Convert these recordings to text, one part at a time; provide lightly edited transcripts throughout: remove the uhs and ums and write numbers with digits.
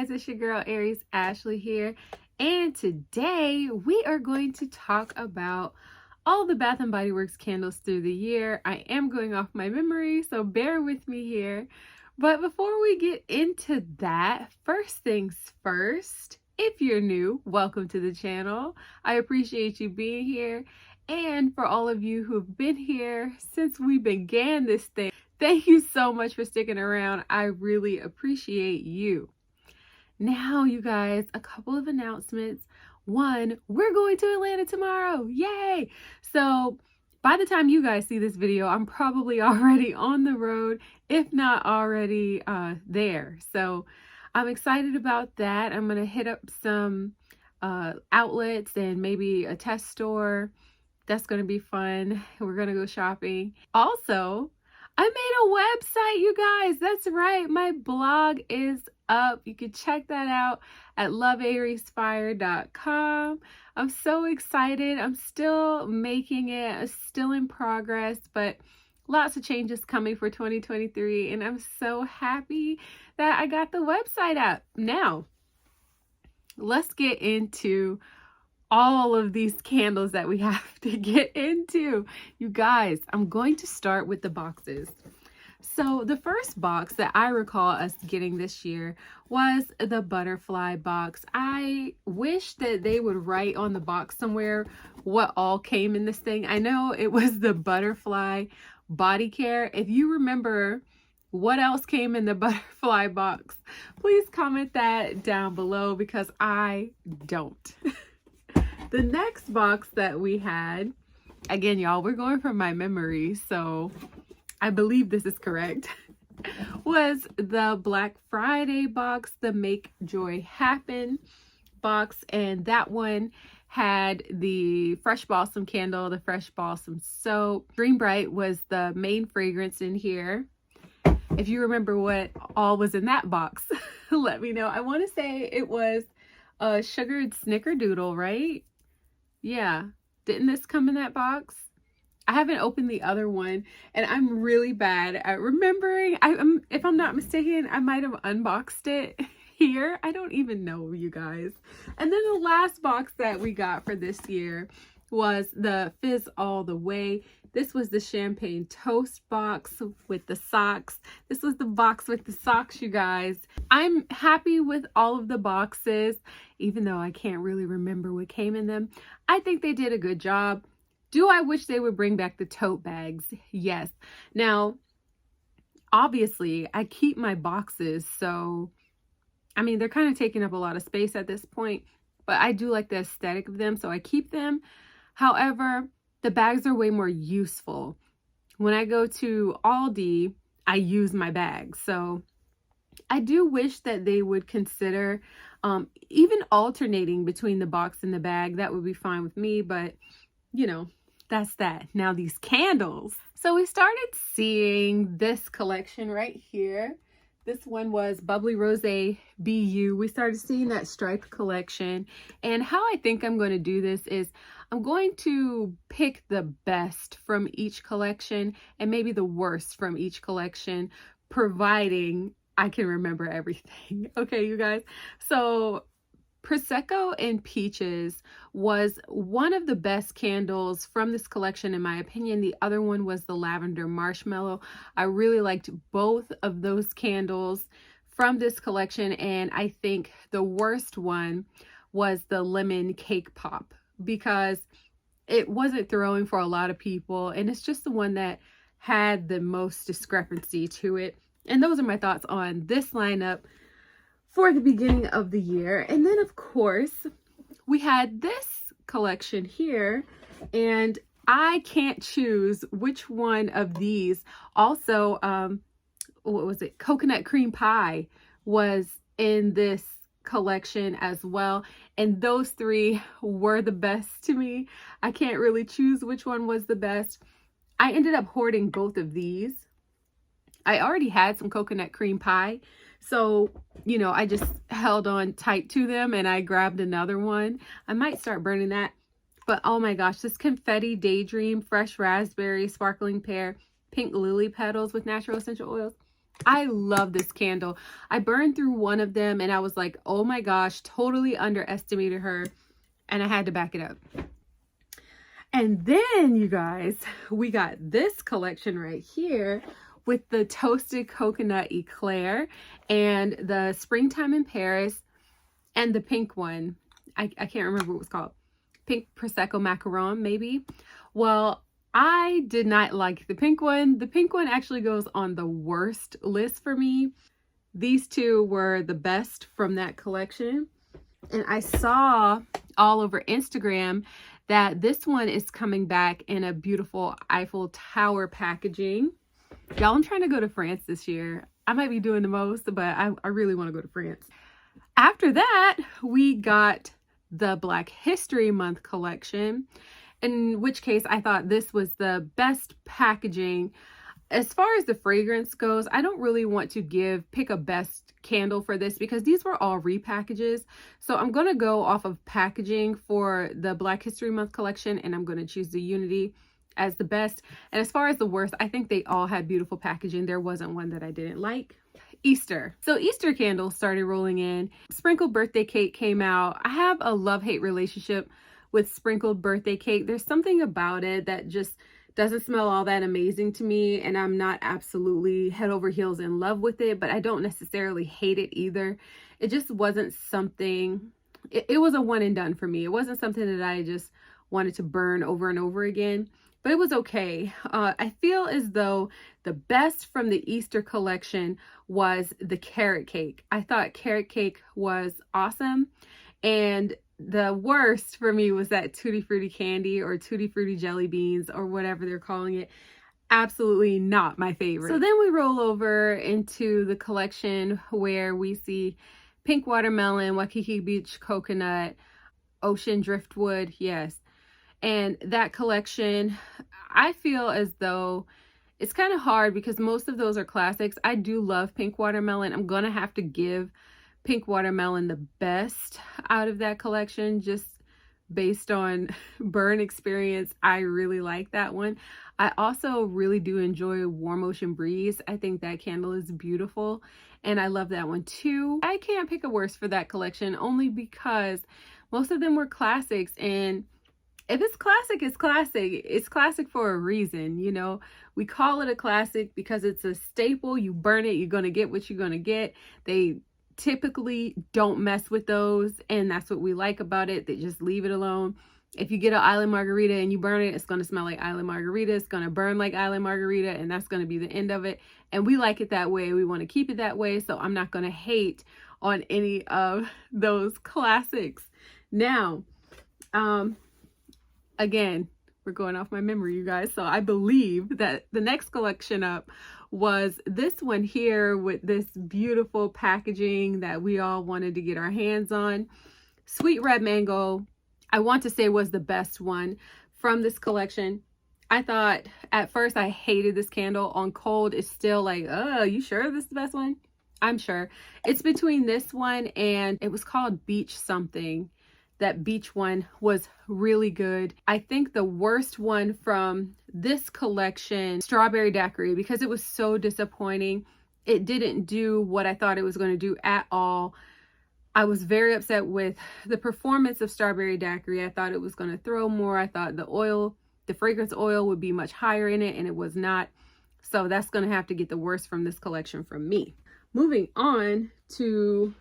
guys, it's your girl Aries Ashley here, and today we are going to talk about all the Bath & Body Works candles through the year. I am going off my memory, so bear with me here. But before we get into that, first things first, if you're new, welcome to the channel. I appreciate you being here. And for all of you who've been here since we began this thing, thank you so much for sticking around. I really appreciate you. Now, you guys, a couple of announcements. One, we're going to Atlanta tomorrow. Yay! So by the time you guys see this video, I'm probably already on the road, if not already there. So I'm excited about that. I'm going to hit up some outlets and maybe a test store. That's going to be fun. We're going to go shopping. Also, I made a website, you guys. That's right. My blog is up. You can check that out at loveariesfire.com. I'm so excited. I'm still making it. It's still in progress, but lots of changes coming for 2023. And I'm so happy that I got the website up. Now, let's get into all of these candles that we have to get into. You guys, I'm going to start with the boxes. So the first box that I recall us getting this year was the butterfly box. I wish that they would write on the box somewhere what all came in this thing. I know it was the butterfly body care. If you remember what else came in the butterfly box, please comment that down below because I don't. The next box that we had, again, y'all, we're going from my memory, so I believe this is correct, was the Black Friday box, the Make Joy Happen box, and that one had the Fresh Balsam candle, the Fresh Balsam soap. Dream Bright was the main fragrance in here. If you remember what all was in that box, let me know. I want to say it was a sugared snickerdoodle, right? Yeah. Didn't this come in that box? I haven't opened the other one, and I'm really bad at remembering. If I'm not mistaken, I might have unboxed it here. I don't even know, you guys. And then the last box that we got for this year was the Fizz All the Way. This was the champagne toast box with the socks. This was the box with the socks, you guys. I'm happy with all of the boxes, even though I can't really remember what came in them. I think they did a good job. Do I wish they would bring back the tote bags? Yes. Now, obviously, I keep my boxes, so, I mean, they're kind of taking up a lot of space at this point, but I do like the aesthetic of them, so I keep them. However, the bags are way more useful. When I go to Aldi, I use my bags. So I do wish that they would consider even alternating between the box and the bag. That would be fine with me, but you know, that's that. Now these candles. So we started seeing this collection right here. This one was Bubbly Rose BU. We started seeing that striped collection. And how I think I'm going to do this is I'm going to pick the best from each collection and maybe the worst from each collection, providing I can remember everything. Okay, you guys. So Prosecco and Peaches was one of the best candles from this collection, in my opinion. The other one was the Lavender Marshmallow. I really liked both of those candles from this collection, and I think the worst one was the Lemon Cake Pop because it wasn't throwing for a lot of people, and it's just the one that had the most discrepancy to it. And those are my thoughts on this lineup for the beginning of the year. And then of course we had this collection here, and I can't choose which one of these. Also, what was it? Coconut cream pie was in this collection as well, and those three were the best to me. I can't really choose which one was the best. I ended up hoarding both of these. I already had some coconut cream pie, so, you know, I just held on tight to them and I grabbed another one. I might start burning that. But oh my gosh, this Confetti Daydream, Fresh Raspberry, Sparkling Pear, Pink Lily Petals with Natural Essential Oils. I love this candle. I burned through one of them and I was like, oh my gosh, totally underestimated her, and I had to back it up. And then, you guys, we got this collection right here with the toasted coconut eclair and the springtime in Paris and the pink one. I can't remember what it was called. Pink Prosecco macaron, maybe. Well, I did not like the pink one. The pink one actually goes on the worst list for me. These two were the best from that collection. And I saw all over Instagram that this one is coming back in a beautiful Eiffel Tower packaging. Y'all, I'm trying to go to France this year. I might be doing the most, but I really want to go to France. After that, we got the Black History Month collection, in which case I thought this was the best packaging. As far as the fragrance goes, I don't really want to pick a best candle for this because these were all repackages. So I'm going to go off of packaging for the Black History Month collection, and I'm going to choose the Unity as the best. And as far as the worst, I think they all had beautiful packaging. There wasn't one that I didn't like. Easter. So Easter candles started rolling in. Sprinkled birthday cake came out. I have a love-hate relationship with sprinkled birthday cake. There's something about it that just doesn't smell all that amazing to me, and I'm not absolutely head over heels in love with it, but I don't necessarily hate it either. It just wasn't something, it was a one and done for me. It wasn't something that I just wanted to burn over and over again, but it was okay. I feel as though the best from the Easter collection was the carrot cake. I thought carrot cake was awesome, and the worst for me was that Tutti Frutti candy or Tutti Frutti jelly beans or whatever they're calling it. Absolutely not my favorite. So then we roll over into the collection where we see pink watermelon, Waikiki Beach coconut, ocean driftwood, yes. And that collection, I feel as though it's kind of hard because most of those are classics. I do love pink watermelon. I'm gonna have to give pink watermelon the best out of that collection just based on burn experience. I really like that one. I also really do enjoy Warm Ocean Breeze. I think that candle is beautiful and I love that one too. I can't pick a worst for that collection only because most of them were classics, and if it's classic, it's classic. It's classic for a reason, you know. We call it a classic because it's a staple. You burn it, you're gonna get what you're gonna get. They typically don't mess with those, and that's what we like about it. They just leave it alone. If you get an Island Margarita and you burn it, it's going to smell like Island Margarita. It's going to burn like Island Margarita, and that's going to be the end of it. And we like it that way. We want to keep it that way, so I'm not going to hate on any of those classics. Now, again, we're going off my memory, you guys. So I believe that the next collection up was this one here with this beautiful packaging that we all wanted to get our hands on. Sweet Red Mango, I want to say, was the best one from this collection. I thought at first I hated this candle. On cold, it's still like, oh, you sure this is the best one? I'm sure. It's between this one and it was called Beach something. That beach one was really good. I think the worst one from this collection, Strawberry Daiquiri, because it was so disappointing. It didn't do what I thought it was going to do at all. I was very upset with the performance of Strawberry Daiquiri. I thought it was going to throw more. I thought the fragrance oil would be much higher in it, and it was not. So that's going to have to get the worst from this collection from me. Moving on to,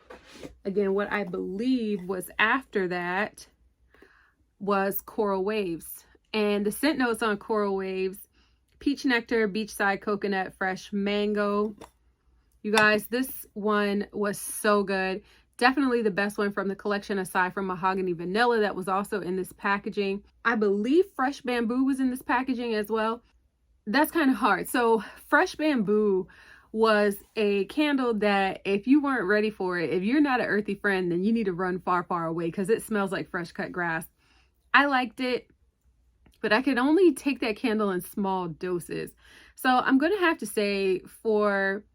again, what I believe was after that was Coral Waves. And the scent notes on Coral Waves: peach nectar, beachside coconut, fresh mango. You guys, this one was so good. Definitely the best one from the collection aside from Mahogany Vanilla that was also in this packaging. I believe Fresh Bamboo was in this packaging as well. That's kind of hard. So Fresh Bamboo was a candle that if you weren't ready for it, if you're not an earthy friend, then you need to run far, far away because it smells like fresh cut grass. I liked it, but I could only take that candle in small doses. So I'm going to have to say, for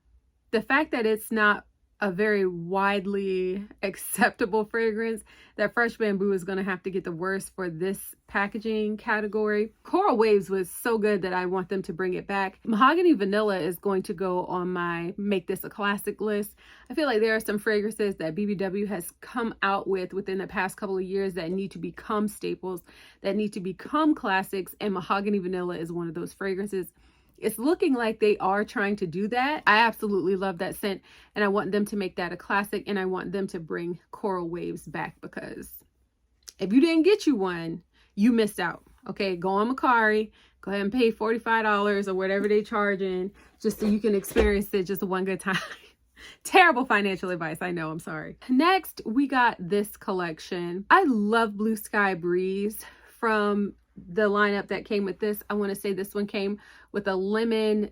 the fact that it's not a very widely acceptable fragrance, that Fresh Bamboo is going to have to get the worst for this packaging category. Coral Waves was so good that I want them to bring it back. Mahogany Vanilla is going to go on my make this a classic list. I feel like there are some fragrances that BBW has come out with within the past couple of years that need to become staples, that need to become classics, and Mahogany Vanilla is one of those fragrances. It's looking like they are trying to do that. I absolutely love that scent, and I want them to make that a classic, and I want them to bring Coral Waves back, because if you didn't get you one, you missed out. Okay, go on Macari, go ahead and pay $45 or whatever they charging just so you can experience it just one good time. Terrible financial advice, I know, I'm sorry. Next, we got this collection. I love Blue Sky Breeze. From the lineup that came with this, I want to say this one came with a lemon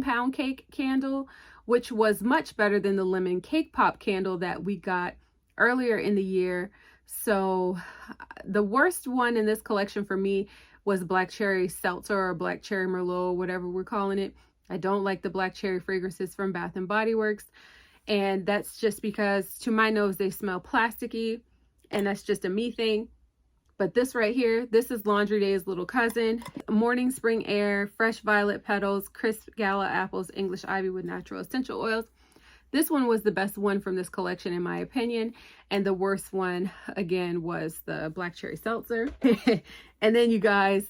pound cake candle, which was much better than the lemon cake pop candle that we got earlier in the year. So the worst one in this collection for me was Black Cherry Seltzer or Black Cherry Merlot, whatever we're calling it. I don't like the black cherry fragrances from Bath and Body Works, and that's just because to my nose they smell plasticky, and that's just a me thing. But this right here, this is Laundry Day's little cousin. Morning Spring Air, Fresh Violet Petals, Crisp Gala Apples, English Ivy with natural essential oils. This one was the best one from this collection in my opinion. And the worst one, again, was the Black Cherry Seltzer. And then you guys,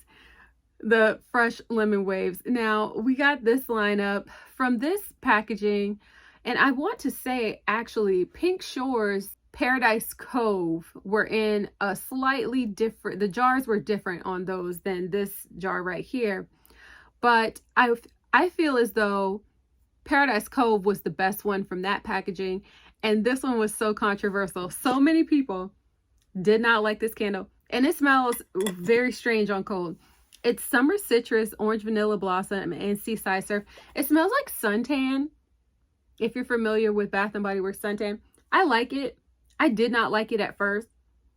the Fresh Lemon Waves. Now, we got this lineup from this packaging. And I want to say, actually, Pink Shores Paradise Cove were in a slightly different, the jars were different on those than this jar right here. But I feel as though Paradise Cove was the best one from that packaging, and this one was so controversial. So many people did not like this candle, and it smells very strange on cold. It's Summer Citrus, Orange Vanilla Blossom, and Seaside Surf. It smells like suntan, if you're familiar with Bath and Body Works suntan. I like it. I did not like it at first,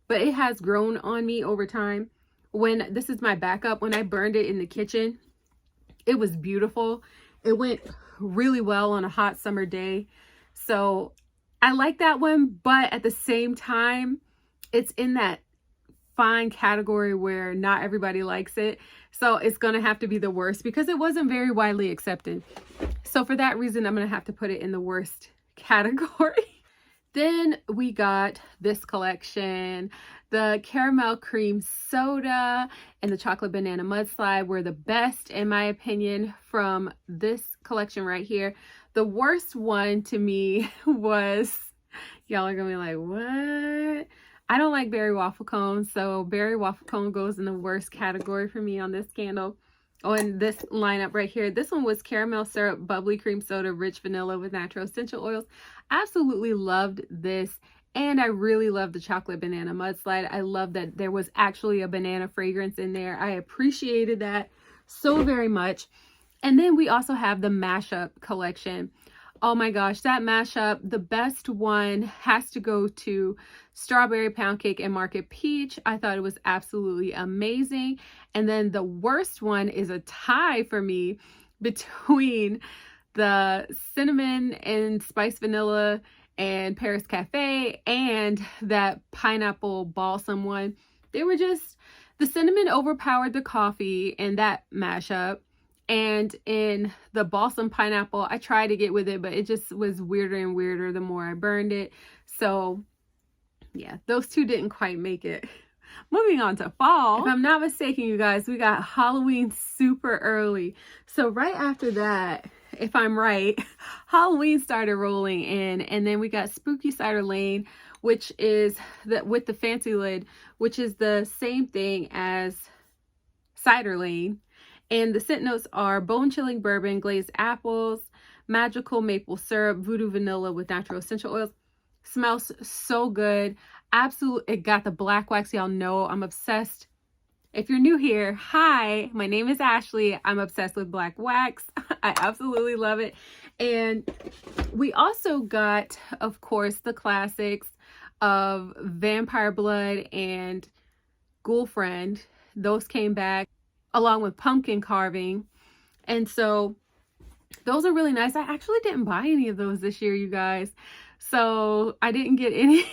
but it has grown on me over time. When this is my backup, when I burned it in the kitchen, it was beautiful. It went really well on a hot summer day. So I like that one, but at the same time, it's in that fine category where not everybody likes it. So it's going to have to be the worst because it wasn't very widely accepted. So for that reason, I'm going to have to put it in the worst category. Then we got this collection. The Caramel Cream Soda and the Chocolate Banana Mudslide were the best, in my opinion, from this collection right here. The worst one to me was, y'all are gonna be like, what? I don't like berry waffle cone, so berry waffle cone goes in the worst category for me on this candle. Oh, and this lineup right here, this one was Caramel Syrup, Bubbly Cream Soda, Rich Vanilla with Natural Essential Oils. Absolutely loved this, and I really loved the Chocolate Banana Mudslide. I love that there was actually a banana fragrance in there. I appreciated that so very much. And then we also have the Mashup Collection. Oh my gosh, that mashup, the best one has to go to Strawberry Pound Cake and Market Peach. I thought it was absolutely amazing. And then the worst one is a tie for me between the Cinnamon and Spice Vanilla and Paris Cafe and that Pineapple Balsam one. They were just, the cinnamon overpowered the coffee in that mashup. And in the Balsam Pineapple, I tried to get with it, but it just was weirder and weirder the more I burned it. So yeah, those two didn't quite make it. Moving on to fall. If I'm not mistaken, you guys, we got Halloween super early. So right after that, if I'm right, Halloween started rolling in, and then we got Spooky Cider Lane, which is with the fancy lid, which is the same thing as Cider Lane. And the scent notes are bone-chilling bourbon, glazed apples, magical maple syrup, voodoo vanilla with natural essential oils. Smells so good. Absolutely, it got the black wax. Y'all know I'm obsessed. If you're new here, hi, my name is Ashley. I'm obsessed with black wax. I absolutely love it. And we also got, of course, the classics of Vampire Blood and Ghoul Friend. Those came back along with pumpkin carving. And so Those are really nice. I actually didn't buy any of those this year, you guys. So I didn't get any.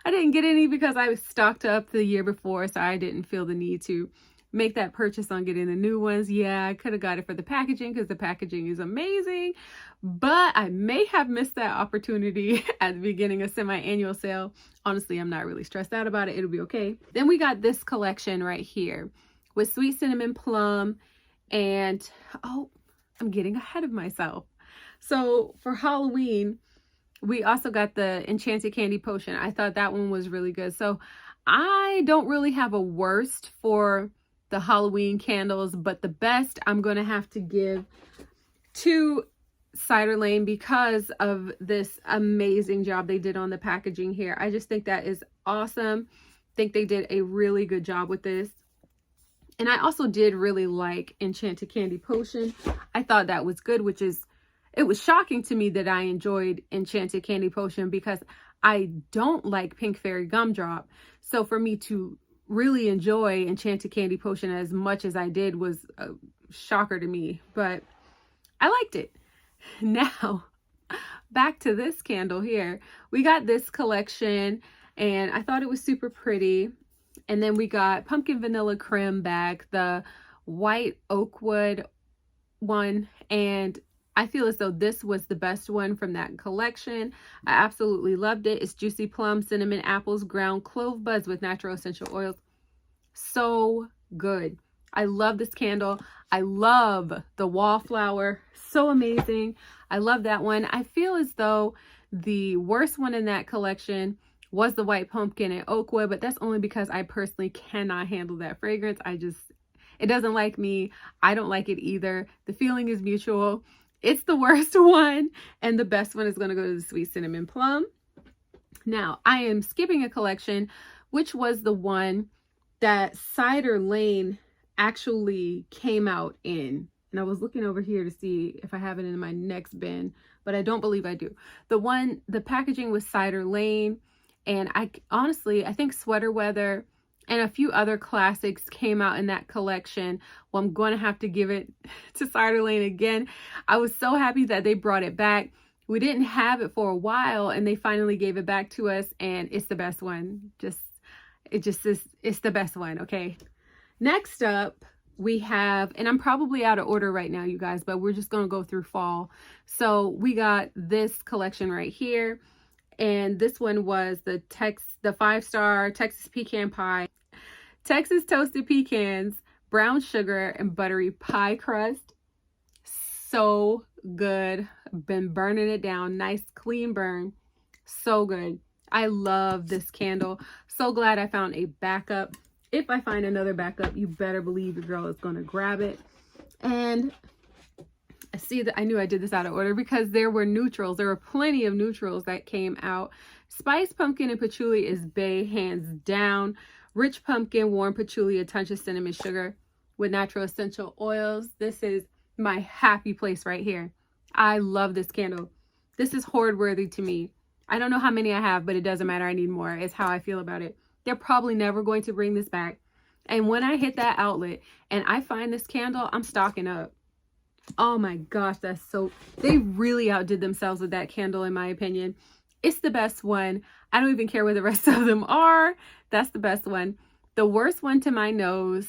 I didn't get any because I was stocked up the year before, so I didn't feel the need to make that purchase on getting the new ones. Yeah, I could have got it for the packaging because the packaging is amazing, but I may have missed that opportunity at the beginning of semi-annual sale. Honestly, I'm not really stressed out about it. It'll be okay. Then we got this collection right here with sweet cinnamon plum and, oh, I'm getting ahead of myself. So for Halloween, we also got the Enchanted Candy Potion. I thought that one was really good. So I don't really have a worst for the Halloween candles, but the best I'm going to have to give to Cider Lane because of this amazing job they did on the packaging here. I just think that is awesome. I think they did a really good job with this. And I also did really like Enchanted Candy Potion. I thought that was good, which is, it was shocking to me that I enjoyed Enchanted Candy Potion because I don't like Pink Fairy Gumdrop. So for me to really enjoy Enchanted Candy Potion as much as I did was a shocker to me, but I liked it. Now, back to this candle here. We got this collection and I thought it was super pretty. And then we got Pumpkin Vanilla Creme bag, the white oak wood one, and I feel as though this was the best one from that collection. I absolutely loved it. It's juicy plum, cinnamon, apples, ground clove buds with natural essential oils. So good. I love this candle. I love the wallflower. So amazing. I love that one. I feel as though the worst one in that collection was the white pumpkin and oak wood, but that's only because I personally cannot handle that fragrance. It doesn't like me. I don't like it either. The feeling is mutual. It's the worst one, and the best one is going to go to the sweet cinnamon plum. Now, I am skipping a collection, which was the one that Cider Lane actually came out in. And I was looking over here to see if I have it in my next bin, but I don't believe I do. The packaging was Cider Lane, and I think Sweater Weather and a few other classics came out in that collection. Well, I'm going to have to give it to Cider Lane again. I was so happy that they brought it back. We didn't have it for a while and they finally gave it back to us, and it's the best one. It's the best one, okay? Next up, we have, and I'm probably out of order right now, you guys, but we're just going to go through fall. So we got this collection right here. And this one was the 5-star Texas Pecan Pie, Texas Toasted Pecans, brown sugar, and buttery pie crust. So good. Been burning it down. Nice, clean burn. So good. I love this candle. So glad I found a backup. If I find another backup, you better believe your girl is going to grab it. And see that I knew I did this out of order because there were neutrals. There were plenty of neutrals that came out. Spiced pumpkin and patchouli is bae, hands down. Rich pumpkin, warm patchouli, a touch of cinnamon sugar with natural essential oils. This is my happy place right here. I love this candle. This is hoard worthy to me. I don't know how many I have, but it doesn't matter. I need more. It's how I feel about it. They're probably never going to bring this back. And when I hit that outlet and I find this candle, I'm stocking up. Oh my gosh, they really outdid themselves with that candle, in my opinion. It's the best one. I don't even care what the rest of them are. That's the best one. The worst one to my nose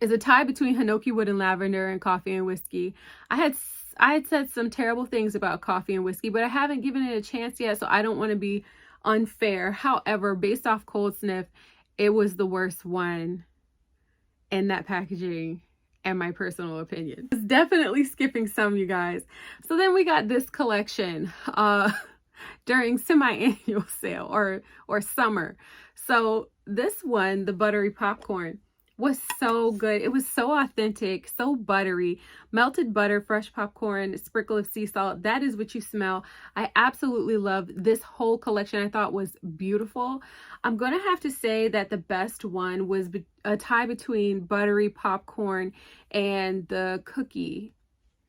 is a tie between Hinoki Wood and Lavender and Coffee and Whiskey. I had said some terrible things about Coffee and Whiskey, but I haven't given it a chance yet, so I don't want to be unfair. However, based off cold sniff, it was the worst one in that packaging. And my personal opinion. It's definitely skipping some, you guys. So then we got this collection during semi-annual sale or summer. So this one, the Buttery Popcorn, was so good. It was so authentic, so buttery. Melted butter, fresh popcorn, a sprinkle of sea salt. That is what you smell. I absolutely loved this whole collection. I thought was beautiful. I'm going to have to say that the best one was a tie between Buttery Popcorn and the cookie,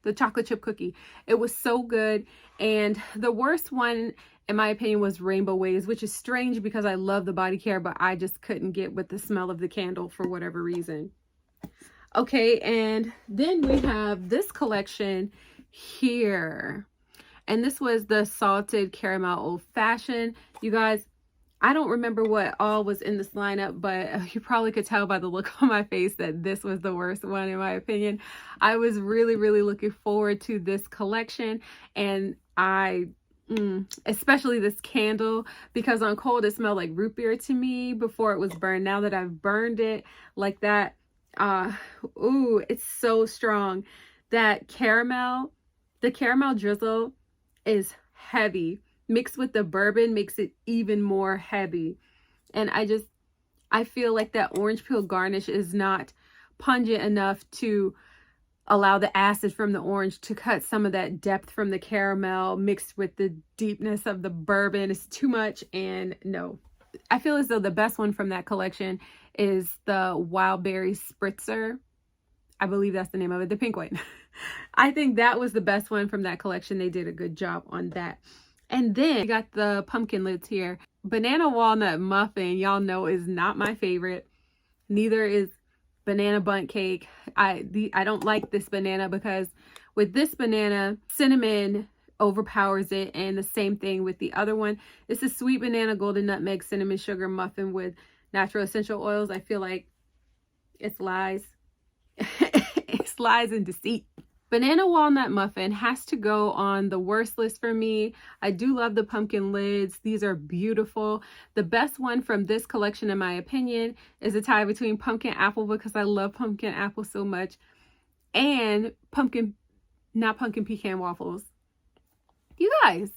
the chocolate chip cookie. It was so good. And the worst one, in my opinion, was Rainbow Waves, which is strange because I love the body care, but I just couldn't get with the smell of the candle for whatever reason. Okay, and then we have this collection here. And this was the salted caramel old fashioned. You guys, I don't remember what all was in this lineup, but you probably could tell by the look on my face that this was the worst one in my opinion. I was really, really looking forward to this collection, and especially this candle, because on cold it smelled like root beer to me before it was burned. Now that I've burned it like that, ooh, it's so strong. That caramel, the caramel drizzle is heavy. Mixed with the bourbon makes it even more heavy. And I feel like that orange peel garnish is not pungent enough to allow the acid from the orange to cut some of that depth from the caramel mixed with the deepness of the bourbon. Is too much, and no. I feel as though the best one from that collection is the Wild Berry Spritzer. I believe that's the name of it, the pink one. I think that was the best one from that collection. They did a good job on that. And then we got the pumpkin lids here. Banana walnut muffin, y'all know, is not my favorite. Neither is banana bundt cake. I don't like this banana because with this banana, cinnamon overpowers it, and the same thing with the other one. It's a sweet banana golden nutmeg cinnamon sugar muffin with natural essential oils. I feel like it's lies. It's lies and deceit. Banana walnut muffin has to go on the worst list for me. I do love the pumpkin lids. These are beautiful. The best one from this collection, in my opinion, is a tie between pumpkin apple, because I love pumpkin apple so much, and not pumpkin pecan waffles. You guys,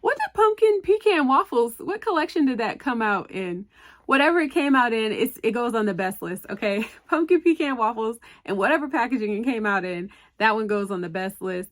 what did pumpkin pecan waffles, what collection did that come out in? Whatever it came out in, it goes on the best list, okay? Pumpkin pecan waffles and whatever packaging it came out in, that one goes on the best list.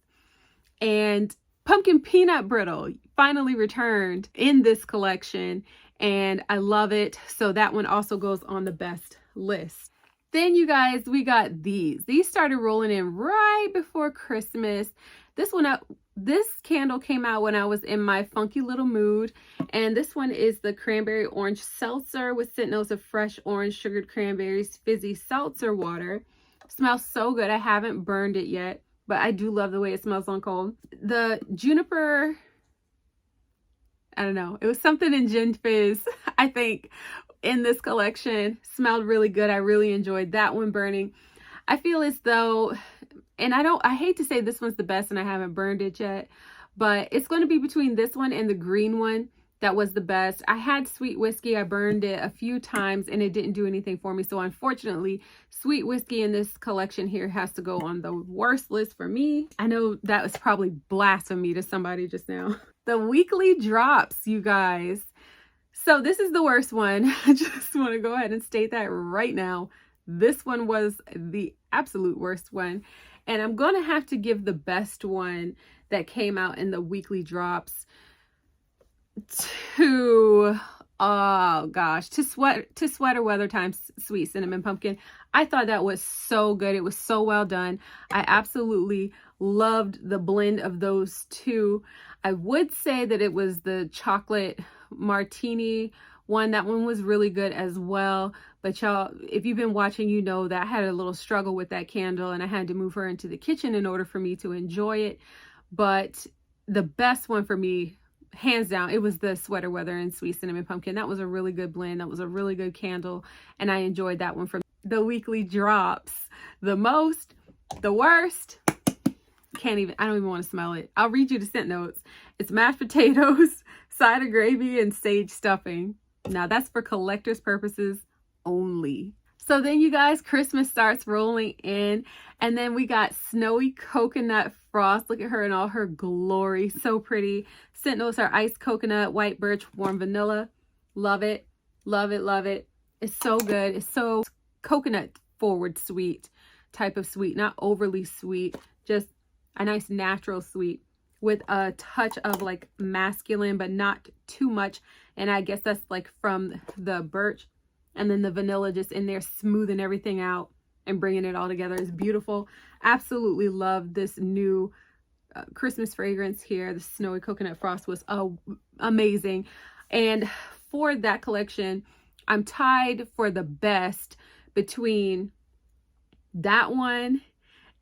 And pumpkin peanut brittle finally returned in this collection, and I love it. So that one also goes on the best list. Then you guys, we got these. These started rolling in right before Christmas. This candle came out when I was in my funky little mood, and this one is the cranberry orange seltzer with scent notes of fresh orange, sugared cranberries, fizzy seltzer water. Smells so good. I haven't burned it yet, but I do love the way it smells on cold. The juniper, I don't know, it was something in gin fizz, I think, in this collection. Smelled really good. I really enjoyed that one burning. I feel as though, and I hate to say this one's the best and I haven't burned it yet, but it's going to be between this one and the green one that was the best. I had sweet whiskey. I burned it a few times and it didn't do anything for me. So unfortunately, sweet whiskey in this collection here has to go on the worst list for me. I know that was probably blasphemy to somebody just now. The weekly drops, you guys. So this is the worst one. I just want to go ahead and state that right now. This one was the absolute worst one. And I'm going to have to give the best one that came out in the weekly drops to, oh gosh, to Sweater Weather Time Sweet Cinnamon Pumpkin. I thought that was so good. It was so well done. I absolutely loved the blend of those two. I would say that it was the chocolate martini one. That one was really good as well. But y'all, if you've been watching, you know that I had a little struggle with that candle and I had to move her into the kitchen in order for me to enjoy it. But the best one for me, hands down, it was the Sweater Weather and Sweet Cinnamon Pumpkin. That was a really good blend. That was a really good candle. And I enjoyed that one from the weekly drops. The most, the worst, I don't even want to smell it. I'll read you the scent notes. It's mashed potatoes, cider gravy, and sage stuffing. Now that's for collector's purposes only. So then you guys, Christmas starts rolling in, and then we got snowy coconut frost. Look at her in all her glory. So pretty. Scent notes are iced coconut, white birch, warm vanilla. Love it. Love it. Love it. It's so good. It's so coconut forward sweet type of sweet, not overly sweet, just a nice natural sweet with a touch of like masculine, but not too much. And I guess that's like from the birch. And then the vanilla just in there smoothing everything out and bringing it all together is beautiful. Absolutely love this new Christmas fragrance here. The snowy coconut frost was amazing. And for that collection, I'm tied for the best between that one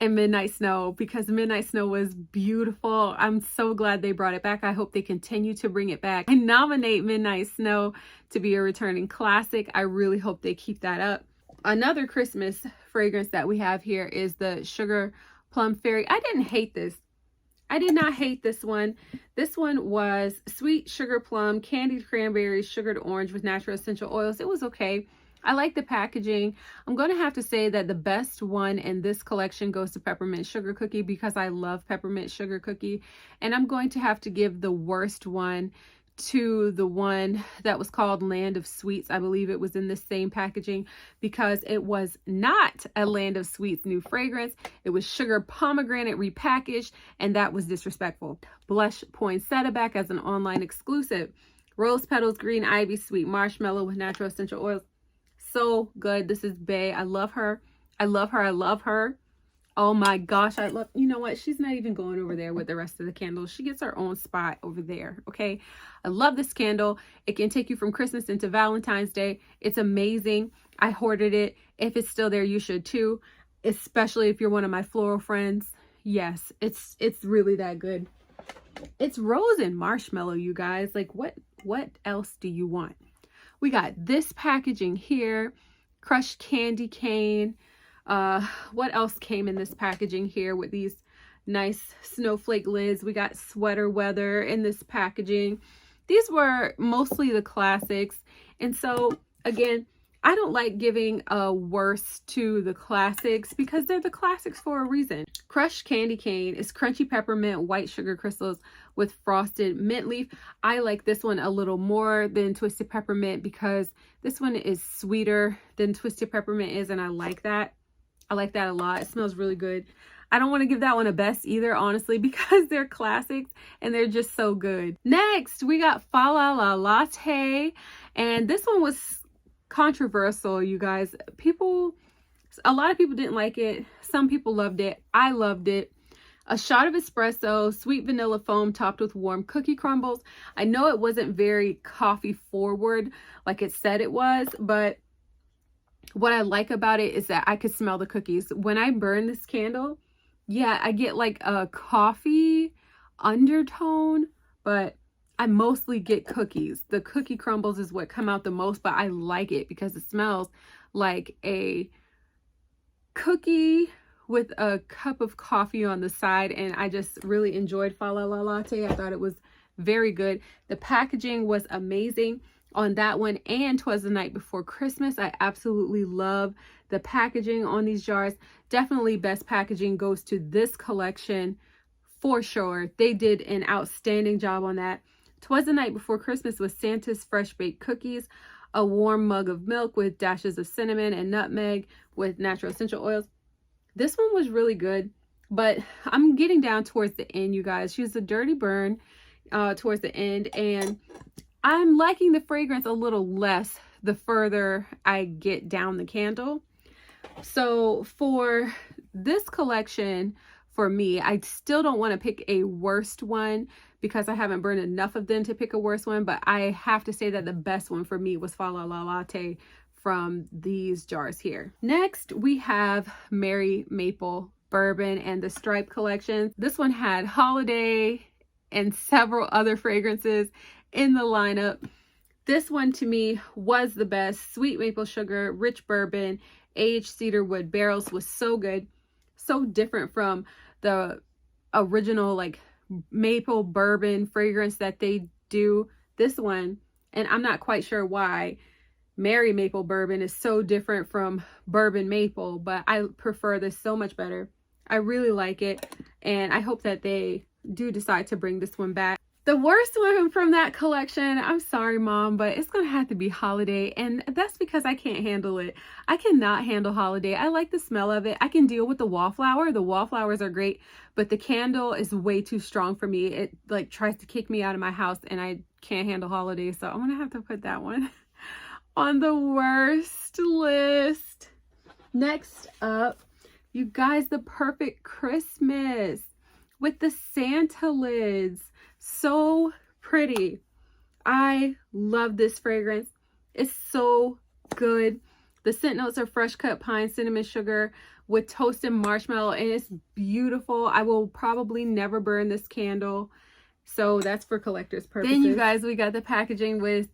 and Midnight Snow, because Midnight Snow was beautiful. I'm so glad they brought it back. I hope they continue to bring it back. I nominate Midnight Snow to be a returning classic. I really hope they keep that up. Another Christmas fragrance that we have here is the Sugar Plum Fairy. I didn't hate this. I did not hate this one. This one was sweet sugar plum, candied cranberry, sugared orange with natural essential oils. It was okay. I like the packaging. I'm going to have to say that the best one in this collection goes to Peppermint Sugar Cookie, because I love Peppermint Sugar Cookie. And I'm going to have to give the worst one to the one that was called Land of Sweets. I believe it was in the same packaging, because it was not a Land of Sweets new fragrance. It was Sugar Pomegranate repackaged, and that was disrespectful. Blush Poinsettia back as an online exclusive. Rose Petals, Green Ivy, Sweet Marshmallow with natural essential oils. So good. This is Bae. I love her. I love her. I love her. Oh my gosh, I love, you know what? She's not even going over there with the rest of the candles. She gets her own spot over there, okay? I love this candle. It can take you from Christmas into Valentine's Day. It's amazing. I hoarded it. If it's still there, you should too, especially if you're one of my floral friends. Yes, it's really that good. It's rose and marshmallow, you guys. Like, what else do you want? We got this packaging here, crushed candy cane. What else came in this packaging here with these nice snowflake lids? We got Sweater Weather in this packaging. These were mostly the classics. And so again, I don't like giving a worse to the classics, because they're the classics for a reason. Crushed candy cane is crunchy peppermint white sugar crystals with frosted mint leaf. I like this one a little more than Twisted Peppermint, because this one is sweeter than Twisted Peppermint is, and I like that. I like that a lot. It smells really good. I don't want to give that one a best either, honestly, because they're classics and they're just so good. Next, we got Falala Latte, and this one was controversial, you guys. A lot of people didn't like it. Some people loved it. I loved it. A shot of espresso, sweet vanilla foam topped with warm cookie crumbles. I know it wasn't very coffee forward like it said it was, but what I like about it is that I could smell the cookies. When I burn this candle, yeah, I get like a coffee undertone, but I mostly get cookies. The cookie crumbles is what come out the most, but I like it because it smells like a cookie with a cup of coffee on the side, and I just really enjoyed Falala Latte. I thought it was very good. The packaging was amazing on that one, and 'Twas the Night Before Christmas. I absolutely love the packaging on these jars. Definitely best packaging goes to this collection for sure. They did an outstanding job on that. 'Twas the Night Before Christmas was Santa's fresh baked cookies, a warm mug of milk with dashes of cinnamon and nutmeg with natural essential oils. This one was really good, but I'm getting down towards the end, you guys. She was a dirty burn towards the end, and I'm liking the fragrance a little less the further I get down the candle. So for this collection, for me, I still don't want to pick a worst one because I haven't burned enough of them to pick a worst one, but I have to say that the best one for me was Falala Latte from these jars here. Next, we have Merry Maple Bourbon and the Stripe collection. This one had holiday and several other fragrances in the lineup. This one to me was the best. Sweet maple sugar, rich bourbon, aged cedar wood barrels was so good. So different from the original like maple bourbon fragrance that they do. This one, and I'm not quite sure why Merry Maple Bourbon is so different from Bourbon Maple, but I prefer this so much better. I really like it, and I hope that they do decide to bring this one back. The worst one from that collection, I'm sorry, Mom, but it's gonna have to be Holiday, and that's because I can't handle it. I cannot handle Holiday. I like the smell of it. I can deal with the wallflower. The wallflowers are great, but the candle is way too strong for me. It like tries to kick me out of my house, and I can't handle Holiday, so I'm gonna have to put that one on the worst list. Next up, you guys, the Perfect Christmas with the Santa lids. So pretty. I love this fragrance. It's so good. The scent notes are fresh cut pine, cinnamon sugar with toasted marshmallow, and it's beautiful. I will probably never burn this candle, so that's for collector's purposes. Then you guys, we got the packaging with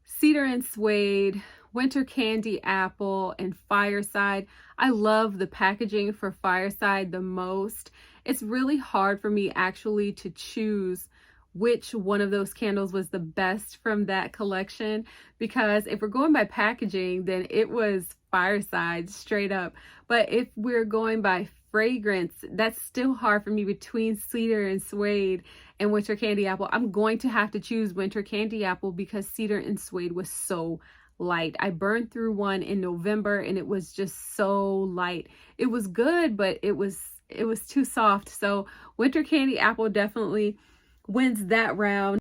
cedar and suede, winter candy apple, and fireside. I love the packaging for fireside the most. It's really hard for me actually to choose which one of those candles was the best from that collection, because if we're going by packaging, then it was fireside straight up. But if we're going by fragrance, that's still hard for me between cedar and suede and winter candy apple. I'm going to have to choose winter candy apple because cedar and suede was so light. I burned through one in November and it was just so light. It was good, but it was too soft. So winter candy apple definitely wins that round.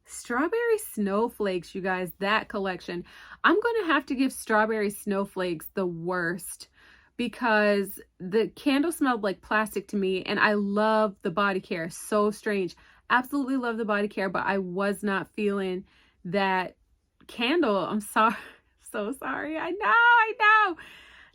Strawberry snowflakes, you guys, that collection. I'm gonna have to give strawberry snowflakes the worst because the candle smelled like plastic to me, and I love the body care. So strange. Absolutely love the body care, but I was not feeling that candle. I'm sorry. So sorry. I know.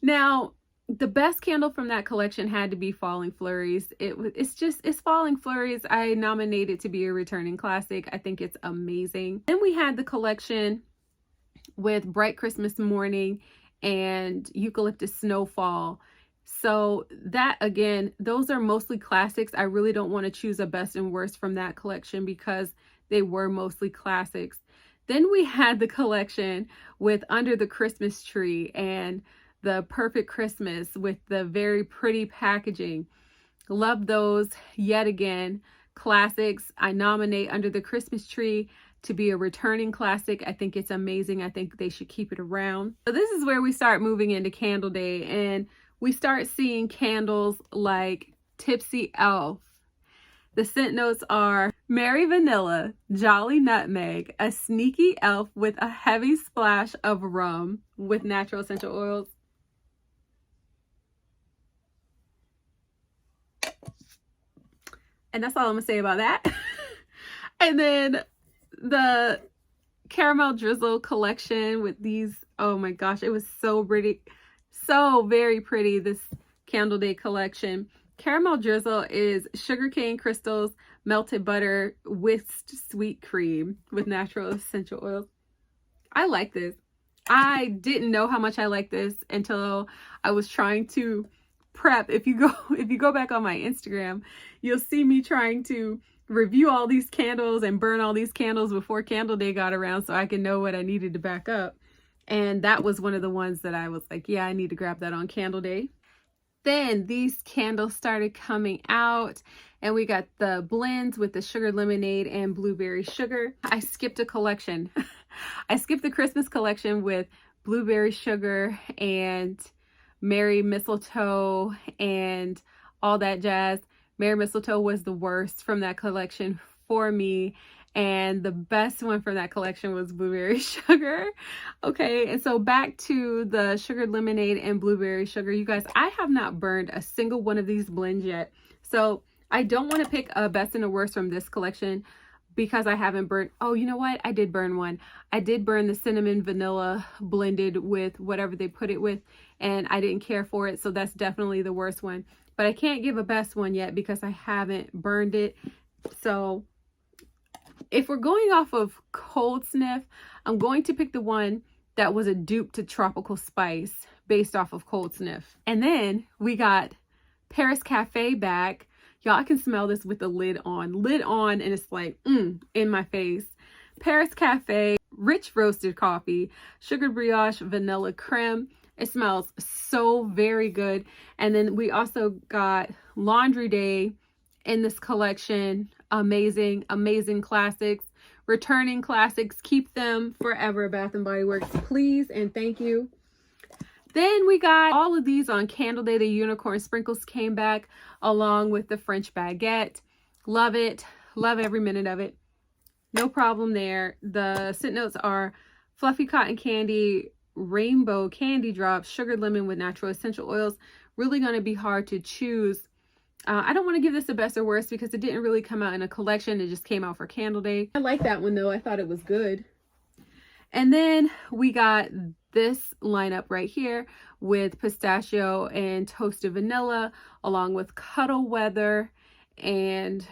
Now, the best candle from that collection had to be Falling Flurries. It's Falling Flurries. I nominate it to be a returning classic. I think it's amazing. Then we had the collection with Bright Christmas Morning and Eucalyptus Snowfall. So that, again, those are mostly classics. I really don't want to choose a best and worst from that collection because they were mostly classics. Then we had the collection with Under the Christmas Tree and the Perfect Christmas with the very pretty packaging. Love those. Yet again, classics. I nominate Under the Christmas Tree to be a returning classic. I think it's amazing. I think they should keep it around. So this is where we start moving into Candle Day, and we start seeing candles like Tipsy Elf. The scent notes are Merry Vanilla, Jolly Nutmeg, a sneaky elf with a heavy splash of rum with natural essential oils. And that's all I'm gonna say about that. And then the Caramel Drizzle collection with these, oh my gosh, it was so pretty, so very pretty, this Candle Day collection. Caramel Drizzle is sugarcane crystals, melted butter, whisked sweet cream with natural essential oils. I like this. I didn't know how much I like this until I was trying to prep. If you go back on my Instagram, you'll see me trying to review all these candles and burn all these candles before Candle Day got around so I can know what I needed to back up. And that was one of the ones that I was like, yeah, I need to grab that on Candle Day. Then these candles started coming out, and we got the blends with the sugar lemonade and blueberry sugar. I skipped a collection. I skipped the Christmas collection with blueberry sugar and Merry Mistletoe and all that jazz. Merry Mistletoe was the worst from that collection for me, and the best one from that collection was blueberry sugar. Okay, and so back to the sugar lemonade and blueberry sugar. You guys, I have not burned a single one of these blends yet, so I don't want to pick a best and a worst from this collection because I haven't burned. Oh, you know what? I did burn one. I did burn the cinnamon vanilla blended with whatever they put it with, and I didn't care for it, so that's definitely the worst one. But I can't give a best one yet because I haven't burned it. So if we're going off of cold sniff, I'm going to pick the one that was a dupe to Tropical Spice based off of cold sniff. And then we got Paris Cafe back. Y'all, I can smell this with the lid on, and it's like, in my face. Paris Cafe, rich roasted coffee, sugar brioche, vanilla creme. It smells so very good. And then we also got Laundry Day in this collection. Amazing, amazing classics, returning classics. Keep them forever, Bath and Body Works, please and thank you. Then we got all of these on Candle Day. The unicorn sprinkles came back along with the French baguette. Love it. Love every minute of it. No problem there. The scent notes are fluffy cotton candy, rainbow candy drops, sugar lemon with natural essential oils. Really going to be hard to choose. I don't want to give this a best or worst because it didn't really come out in a collection. It just came out for Candle Day. I like that one though. I thought it was good. And then we got this lineup right here with pistachio and toasted vanilla, along with Cuddle Weather and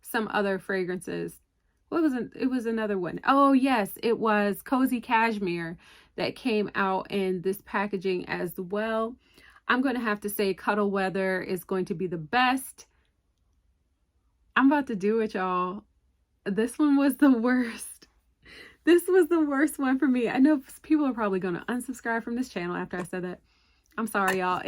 some other fragrances. What was it? It was another one. Oh yes, it was Cozy Cashmere that came out in this packaging as well. I'm going to have to say Cuddle Weather is going to be the best. I'm about to do it, y'all. This one was the worst. This was the worst one for me. I know people are probably going to unsubscribe from this channel after I said that. I'm sorry, y'all.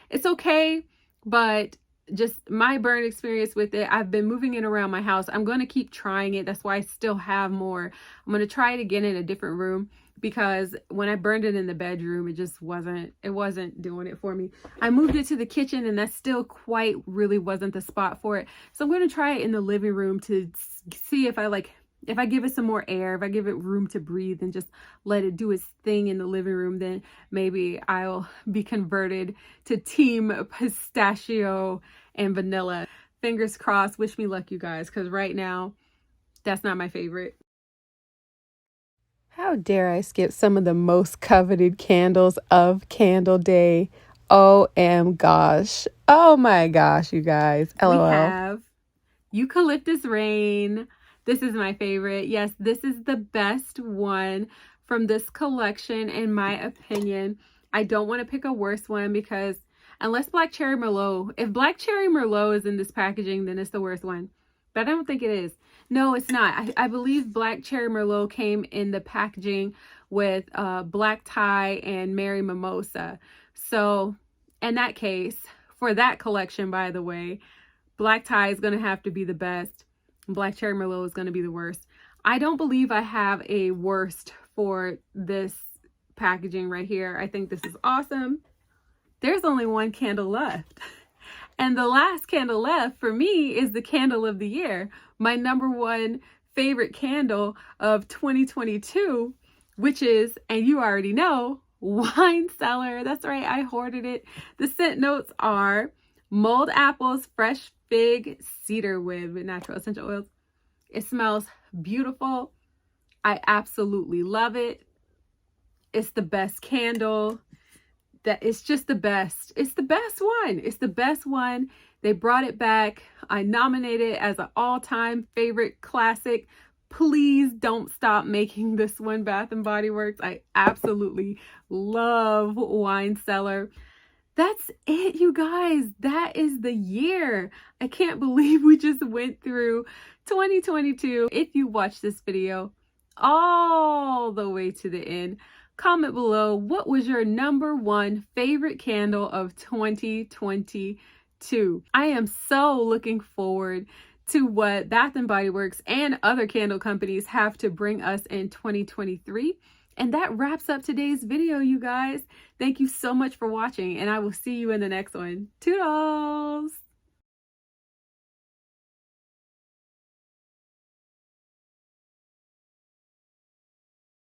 It's okay, but just my burn experience with it. I've been moving it around my house. I'm going to keep trying it. That's why I still have more. I'm going to try it again in a different room, because when I burned it in the bedroom, it just wasn't doing it for me. I moved it to the kitchen and that still quite really wasn't the spot for it. So I'm going to try it in the living room to see if I give it some more air, if I give it room to breathe and just let it do its thing in the living room, then maybe I'll be converted to team pistachio and vanilla. Fingers crossed. Wish me luck, you guys, because right now, that's not my favorite. How dare I skip some of the most coveted candles of Candle Day? OM gosh. Oh my gosh, you guys. LOL. We have Eucalyptus Rain. This is my favorite. Yes, this is the best one from this collection, in my opinion. I don't want to pick a worse one, because unless Black Cherry Merlot, if Black Cherry Merlot is in this packaging, then it's the worst one. But I don't think it is. No, it's not. I believe Black Cherry Merlot came in the packaging with Black Tie and Mary Mimosa. So in that case, for that collection, by the way, Black Tie is going to have to be the best. Black Cherry Merlot is going to be the worst. I don't believe I have a worst for this packaging right here. I think this is awesome. There's only one candle left. And the last candle left for me is the candle of the year. My #1 favorite candle of 2022, which is, and you already know, Wine Cellar. That's right, I hoarded it. The scent notes are mulled apples, fresh fig, cedarwood with natural essential oils. It smells beautiful. I absolutely love it. It's the best candle. It's just the best. It's the best one. It's the best one. They brought it back. I nominated it as an all-time favorite classic. Please don't stop making this one, Bath and Body Works. I absolutely love Wine Cellar. That's it, you guys. That is the year. I can't believe we just went through 2022. If you watched this video all the way to the end, comment below what was your #1 favorite candle of 2022. I am so looking forward to what Bath and Body Works and other candle companies have to bring us in 2023. And that wraps up today's video, you guys. Thank you so much for watching, and I will see you in the next one. Toodles!